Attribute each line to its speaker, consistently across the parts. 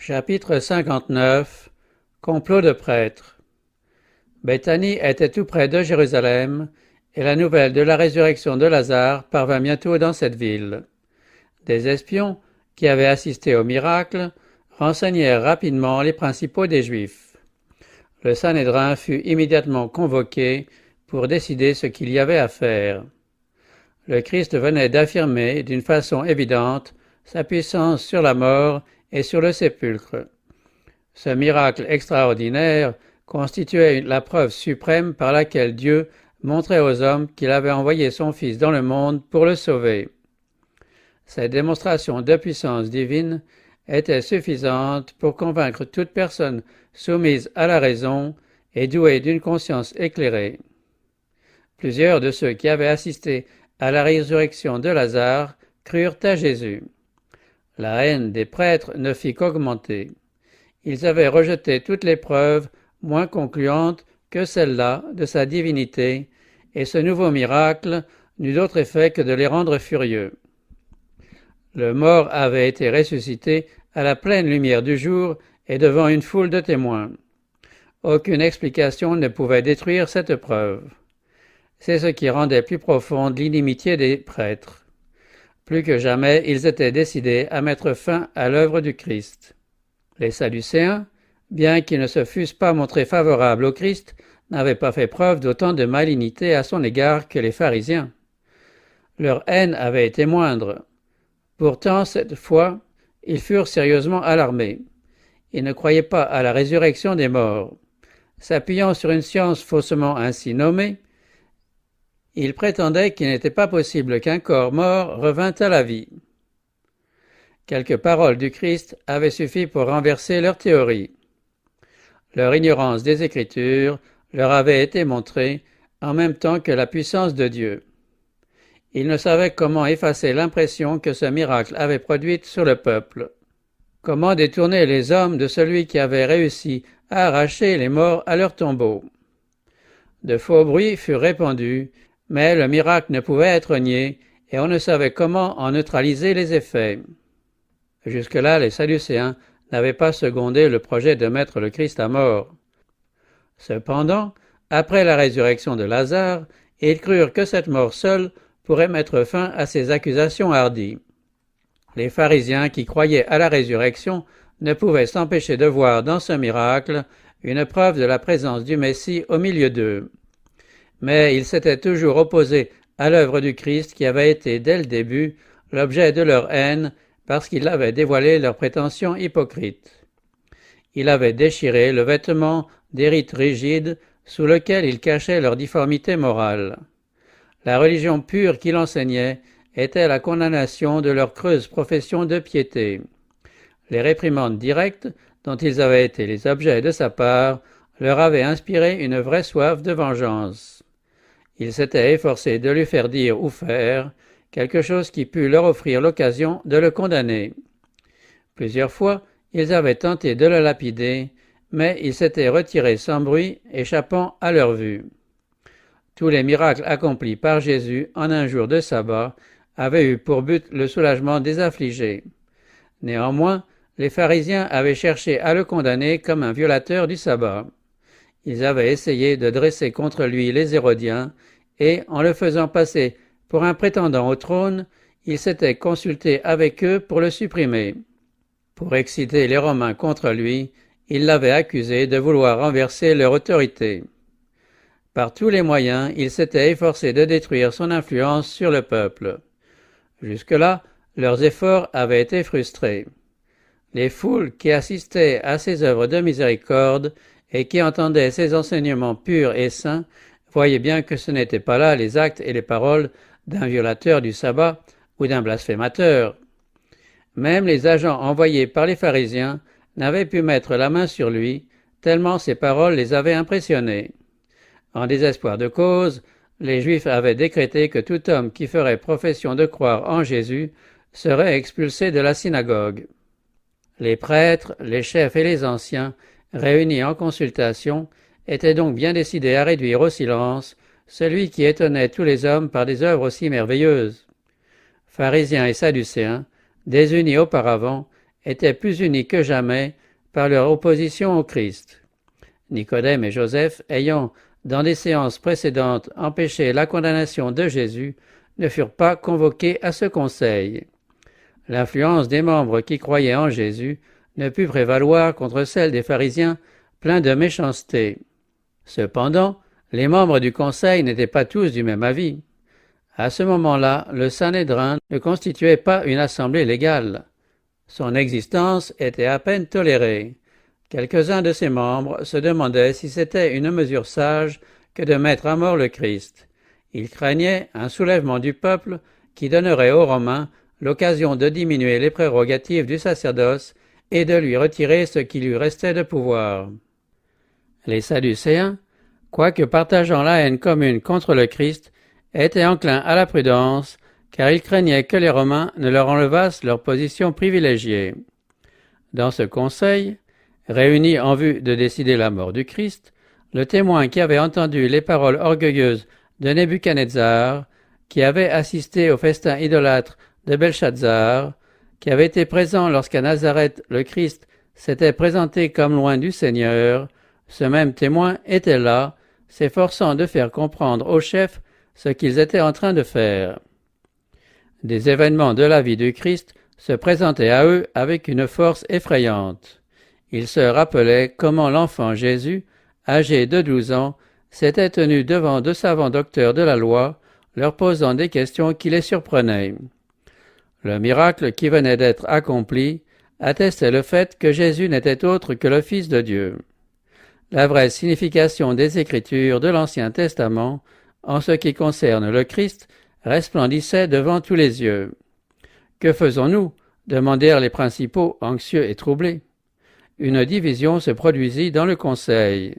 Speaker 1: Chapitre 59. Complot de prêtres. Béthanie était tout près de Jérusalem, et la nouvelle de la résurrection de Lazare parvint bientôt dans cette ville. Des espions, qui avaient assisté au miracle, renseignèrent rapidement les principaux des Juifs. Le Sanhédrin fut immédiatement convoqué pour décider ce qu'il y avait à faire. Le Christ venait d'affirmer d'une façon évidente sa puissance sur la mort et sur le sépulcre. Ce miracle extraordinaire constituait la preuve suprême par laquelle Dieu montrait aux hommes qu'il avait envoyé son Fils dans le monde pour le sauver. Cette démonstration de puissance divine était suffisante pour convaincre toute personne soumise à la raison et douée d'une conscience éclairée. Plusieurs de ceux qui avaient assisté à la résurrection de Lazare crurent à Jésus. La haine des prêtres ne fit qu'augmenter. Ils avaient rejeté toutes les preuves moins concluantes que celle-là de sa divinité, et ce nouveau miracle n'eut d'autre effet que de les rendre furieux. Le mort avait été ressuscité à la pleine lumière du jour et devant une foule de témoins. Aucune explication ne pouvait détruire cette preuve. C'est ce qui rendait plus profonde l'inimitié des prêtres. Plus que jamais, ils étaient décidés à mettre fin à l'œuvre du Christ. Les Sadducéens, bien qu'ils ne se fussent pas montrés favorables au Christ, n'avaient pas fait preuve d'autant de malignité à son égard que les pharisiens. Leur haine avait été moindre. Pourtant, cette fois, ils furent sérieusement alarmés. Ils ne croyaient pas à la résurrection des morts. S'appuyant sur une science faussement ainsi nommée, ils prétendaient qu'il n'était pas possible qu'un corps mort revînt à la vie. Quelques paroles du Christ avaient suffi pour renverser leur théorie. Leur ignorance des Écritures leur avait été montrée en même temps que la puissance de Dieu. Ils ne savaient comment effacer l'impression que ce miracle avait produite sur le peuple. Comment détourner les hommes de celui qui avait réussi à arracher les morts à leur tombeau. De faux bruits furent répandus, mais le miracle ne pouvait être nié et on ne savait comment en neutraliser les effets. Jusque-là, les Sadducéens n'avaient pas secondé le projet de mettre le Christ à mort. Cependant, après la résurrection de Lazare, ils crurent que cette mort seule pourrait mettre fin à ces accusations hardies. Les pharisiens qui croyaient à la résurrection ne pouvaient s'empêcher de voir dans ce miracle une preuve de la présence du Messie au milieu d'eux. Mais ils s'étaient toujours opposés à l'œuvre du Christ qui avait été dès le début l'objet de leur haine parce qu'il avait dévoilé leurs prétentions hypocrites. Il avait déchiré le vêtement des rites rigides sous lequel ils cachaient leur difformité morale. La religion pure qu'il enseignait était la condamnation de leur creuse profession de piété. Les réprimandes directes, dont ils avaient été les objets de sa part, leur avaient inspiré une vraie soif de vengeance. Ils s'étaient efforcés de lui faire dire ou faire quelque chose qui pût leur offrir l'occasion de le condamner. Plusieurs fois, ils avaient tenté de le lapider, mais il s'était retiré sans bruit, échappant à leur vue. Tous les miracles accomplis par Jésus en un jour de sabbat avaient eu pour but le soulagement des affligés. Néanmoins, les pharisiens avaient cherché à le condamner comme un violateur du sabbat. Ils avaient essayé de dresser contre lui les Hérodiens, et, en le faisant passer pour un prétendant au trône, ils s'étaient consultés avec eux pour le supprimer. Pour exciter les Romains contre lui, ils l'avaient accusé de vouloir renverser leur autorité. Par tous les moyens, ils s'étaient efforcés de détruire son influence sur le peuple. Jusque-là, leurs efforts avaient été frustrés. Les foules qui assistaient à ses œuvres de miséricorde et qui entendaient ses enseignements purs et saints voyaient bien que ce n'étaient pas là les actes et les paroles d'un violateur du sabbat ou d'un blasphémateur. Même les agents envoyés par les pharisiens n'avaient pu mettre la main sur lui, tellement ces paroles les avaient impressionnés. En désespoir de cause, les Juifs avaient décrété que tout homme qui ferait profession de croire en Jésus serait expulsé de la synagogue. Les prêtres, les chefs et les anciens, réunis en consultation, étaient donc bien décidés à réduire au silence celui qui étonnait tous les hommes par des œuvres aussi merveilleuses. Pharisiens et Sadducéens, désunis auparavant, étaient plus unis que jamais par leur opposition au Christ. Nicodème et Joseph, ayant, dans des séances précédentes, empêché la condamnation de Jésus, ne furent pas convoqués à ce conseil. L'influence des membres qui croyaient en Jésus ne put prévaloir contre celle des pharisiens pleins de méchanceté. Cependant, les membres du conseil n'étaient pas tous du même avis. À ce moment-là, le Sanhédrin ne constituait pas une assemblée légale. Son existence était à peine tolérée. Quelques-uns de ses membres se demandaient si c'était une mesure sage que de mettre à mort le Christ. Ils craignaient un soulèvement du peuple qui donnerait aux Romains l'occasion de diminuer les prérogatives du sacerdoce et de lui retirer ce qui lui restait de pouvoir. Les Sadducéens, quoique partageant la haine commune contre le Christ, étaient enclins à la prudence, car ils craignaient que les Romains ne leur enlevassent leur position privilégiée. Dans ce conseil, réuni en vue de décider la mort du Christ, le témoin qui avait entendu les paroles orgueilleuses de Nebuchadnezzar, qui avait assisté au festin idolâtre de Belshazzar, qui avait été présent lorsqu'à Nazareth le Christ s'était présenté comme loin du Seigneur, ce même témoin était là, s'efforçant de faire comprendre aux chefs ce qu'ils étaient en train de faire. Des événements de la vie du Christ se présentaient à eux avec une force effrayante. Ils se rappelaient comment l'enfant Jésus, âgé de 12 ans, s'était tenu devant de savants docteurs de la loi, leur posant des questions qui les surprenaient. Le miracle qui venait d'être accompli attestait le fait que Jésus n'était autre que le Fils de Dieu. La vraie signification des Écritures de l'Ancien Testament, en ce qui concerne le Christ, resplendissait devant tous les yeux. « Que faisons-nous » demandèrent les principaux, anxieux et troublés. Une division se produisit dans le conseil.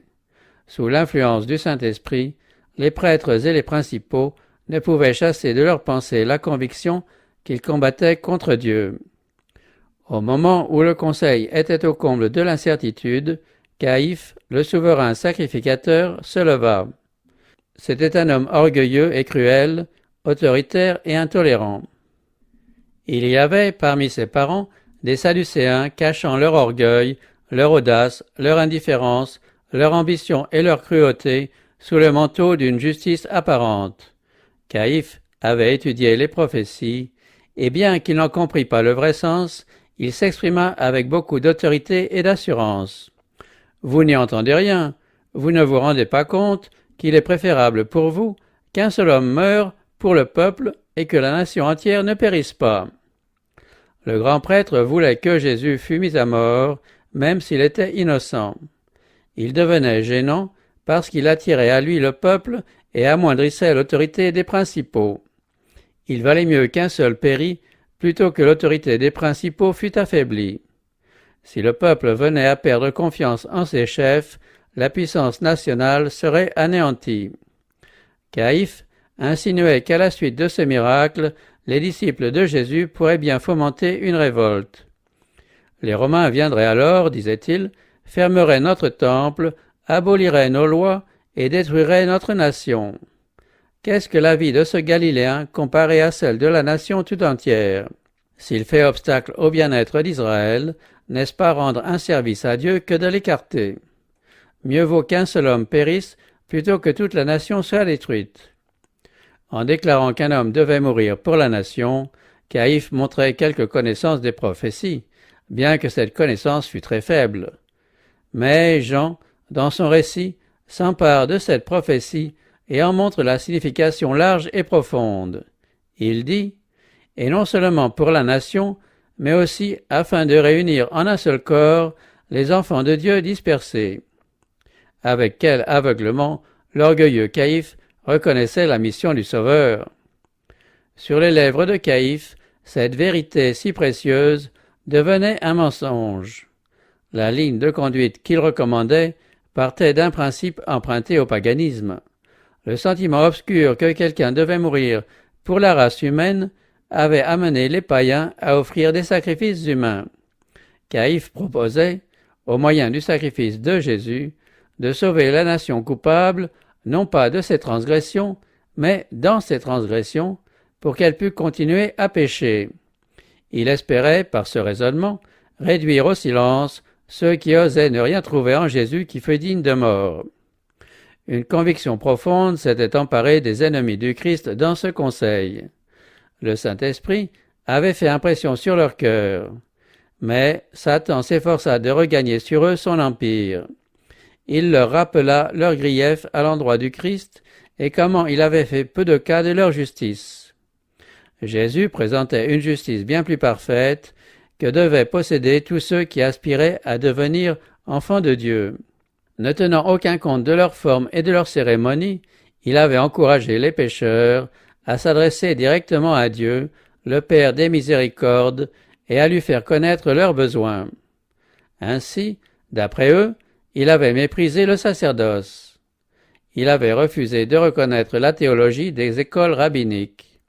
Speaker 1: Sous l'influence du Saint-Esprit, les prêtres et les principaux ne pouvaient chasser de leur pensée la conviction qu'ils combattaient contre Dieu. Au moment où le conseil était au comble de l'incertitude, Caïphe, le souverain sacrificateur, se leva. C'était un homme orgueilleux et cruel, autoritaire et intolérant. Il y avait, parmi ses parents, des Sadducéens cachant leur orgueil, leur audace, leur indifférence, leur ambition et leur cruauté sous le manteau d'une justice apparente. Caïphe avait étudié les prophéties, et bien qu'il n'en comprît pas le vrai sens, il s'exprima avec beaucoup d'autorité et d'assurance. « Vous n'y entendez rien, vous ne vous rendez pas compte qu'il est préférable pour vous qu'un seul homme meure pour le peuple et que la nation entière ne périsse pas. » Le grand prêtre voulait que Jésus fût mis à mort, même s'il était innocent. Il devenait gênant parce qu'il attirait à lui le peuple et amoindrissait l'autorité des principaux. Il valait mieux qu'un seul pérît plutôt que l'autorité des principaux fût affaiblie. Si le peuple venait à perdre confiance en ses chefs, la puissance nationale serait anéantie. Caïphe insinuait qu'à la suite de ce miracle, les disciples de Jésus pourraient bien fomenter une révolte. Les Romains viendraient alors, disait-il, fermeraient notre temple, aboliraient nos lois et détruiraient notre nation. Qu'est-ce que la vie de ce Galiléen comparée à celle de la nation tout entière? S'il fait obstacle au bien-être d'Israël, n'est-ce pas rendre un service à Dieu que de l'écarter? Mieux vaut qu'un seul homme périsse plutôt que toute la nation soit détruite. En déclarant qu'un homme devait mourir pour la nation, Caïphe montrait quelque connaissance des prophéties, bien que cette connaissance fût très faible. Mais Jean, dans son récit, s'empare de cette prophétie et en montre la signification large et profonde. Il dit « Et non seulement pour la nation, mais aussi afin de réunir en un seul corps les enfants de Dieu dispersés. » Avec quel aveuglement l'orgueilleux Caïphe reconnaissait la mission du Sauveur. Sur les lèvres de Caïphe, cette vérité si précieuse devenait un mensonge. La ligne de conduite qu'il recommandait partait d'un principe emprunté au paganisme. Le sentiment obscur que quelqu'un devait mourir pour la race humaine avait amené les païens à offrir des sacrifices humains. Caïphe proposait, au moyen du sacrifice de Jésus, de sauver la nation coupable, non pas de ses transgressions, mais dans ses transgressions, pour qu'elle pût continuer à pécher. Il espérait, par ce raisonnement, réduire au silence ceux qui osaient ne rien trouver en Jésus qui fut digne de mort. Une conviction profonde s'était emparée des ennemis du Christ dans ce conseil. Le Saint-Esprit avait fait impression sur leur cœur. Mais Satan s'efforça de regagner sur eux son empire. Il leur rappela leurs griefs à l'endroit du Christ et comment il avait fait peu de cas de leur justice. Jésus présentait une justice bien plus parfaite que devaient posséder tous ceux qui aspiraient à devenir enfants de Dieu. Ne tenant aucun compte de leur forme et de leur cérémonie, il avait encouragé les pécheurs à s'adresser directement à Dieu, le Père des miséricordes, et à lui faire connaître leurs besoins. Ainsi, d'après eux, il avait méprisé le sacerdoce. Il avait refusé de reconnaître la théologie des écoles rabbiniques.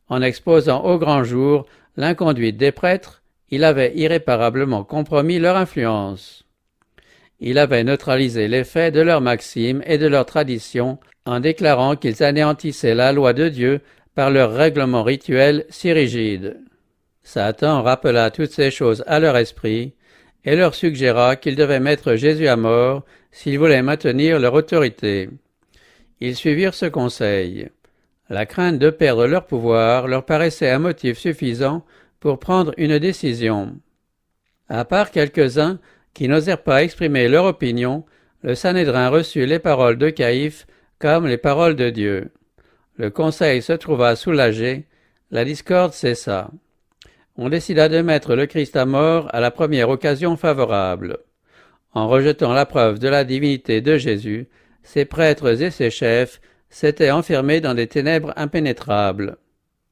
Speaker 1: En exposant au grand jour l'inconduite des prêtres, il avait irréparablement compromis leur influence. Il avait neutralisé l'effet de leurs maximes et de leurs traditions en déclarant qu'ils anéantissaient la loi de Dieu par leurs règlements rituels si rigides. Satan rappela toutes ces choses à leur esprit et leur suggéra qu'ils devaient mettre Jésus à mort s'ils voulaient maintenir leur autorité. Ils suivirent ce conseil. La crainte de perdre leur pouvoir leur paraissait un motif suffisant pour prendre une décision. À part quelques-uns qui n'osèrent pas exprimer leur opinion, le Sanhédrin reçut les paroles de Caïphe comme les paroles de Dieu. Le conseil se trouva soulagé, la discorde cessa. On décida de mettre le Christ à mort à la première occasion favorable. En rejetant la preuve de la divinité de Jésus, ses prêtres et ses chefs s'étaient enfermés dans des ténèbres impénétrables.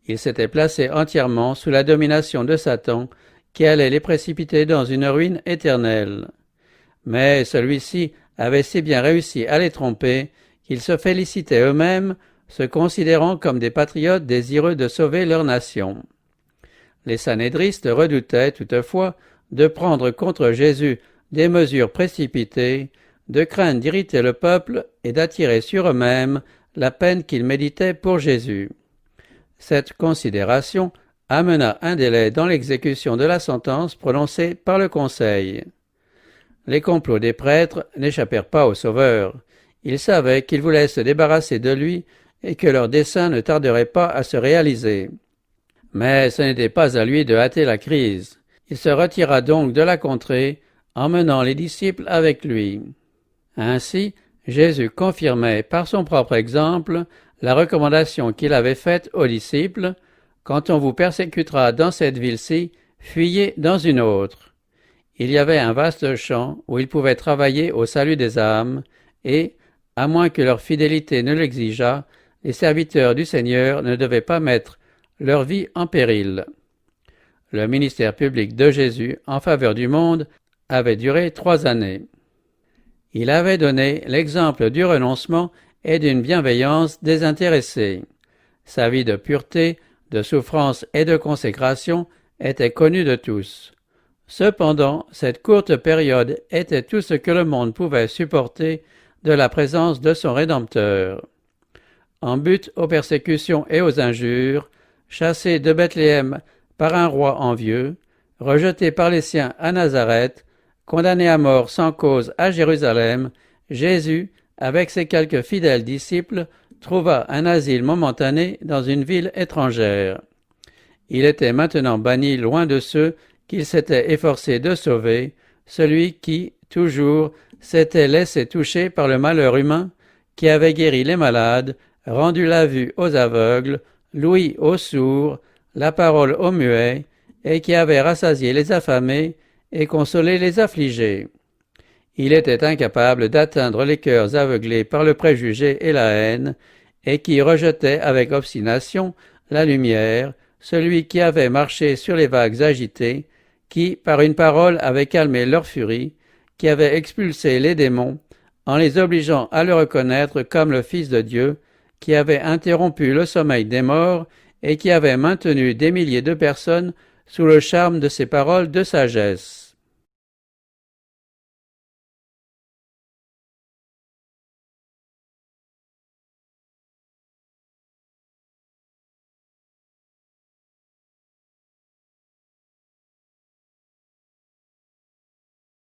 Speaker 1: Ils s'étaient placés entièrement sous la domination de Satan, qui allait les précipiter dans une ruine éternelle. Mais celui-ci avait si bien réussi à les tromper qu'ils se félicitaient eux-mêmes, se considérant comme des patriotes désireux de sauver leur nation. Les sanhédristes redoutaient toutefois de prendre contre Jésus des mesures précipitées, de craindre d'irriter le peuple et d'attirer sur eux-mêmes la peine qu'ils méditaient pour Jésus. Cette considération amena un délai dans l'exécution de la sentence prononcée par le Conseil. Les complots des prêtres n'échappèrent pas au Sauveur. Ils savaient qu'ils voulaient se débarrasser de lui et que leur dessein ne tarderait pas à se réaliser. Mais ce n'était pas à lui de hâter la crise. Il se retira donc de la contrée, emmenant les disciples avec lui. Ainsi, Jésus confirmait par son propre exemple la recommandation qu'il avait faite aux disciples « Quand on vous persécutera dans cette ville-ci, fuyez dans une autre ». Il y avait un vaste champ où ils pouvaient travailler au salut des âmes et, à moins que leur fidélité ne l'exigeât, les serviteurs du Seigneur ne devaient pas mettre leur vie en péril. Le ministère public de Jésus en faveur du monde avait duré 3 années. Il avait donné l'exemple du renoncement et d'une bienveillance désintéressée. Sa vie de pureté, de souffrance et de consécration était connue de tous. Cependant, cette courte période était tout ce que le monde pouvait supporter de la présence de son Rédempteur. En butte aux persécutions et aux injures, chassé de Bethléem par un roi envieux, rejeté par les siens à Nazareth, condamné à mort sans cause à Jérusalem, Jésus, avec ses quelques fidèles disciples, trouva un asile momentané dans une ville étrangère. Il était maintenant banni loin de ceux qu'il s'était efforcé de sauver, celui qui, toujours, s'était laissé toucher par le malheur humain, qui avait guéri les malades, rendu la vue aux aveugles, l'ouïe aux sourds, la parole aux muets, et qui avait rassasié les affamés et consolé les affligés. Il était incapable d'atteindre les cœurs aveuglés par le préjugé et la haine, et qui rejetait avec obstination la lumière, celui qui avait marché sur les vagues agitées, qui, par une parole, avait calmé leur furie, qui avait expulsé les démons, en les obligeant à le reconnaître comme le Fils de Dieu, qui avait interrompu le sommeil des morts et qui avait maintenu des milliers de personnes sous le charme de ses paroles de sagesse.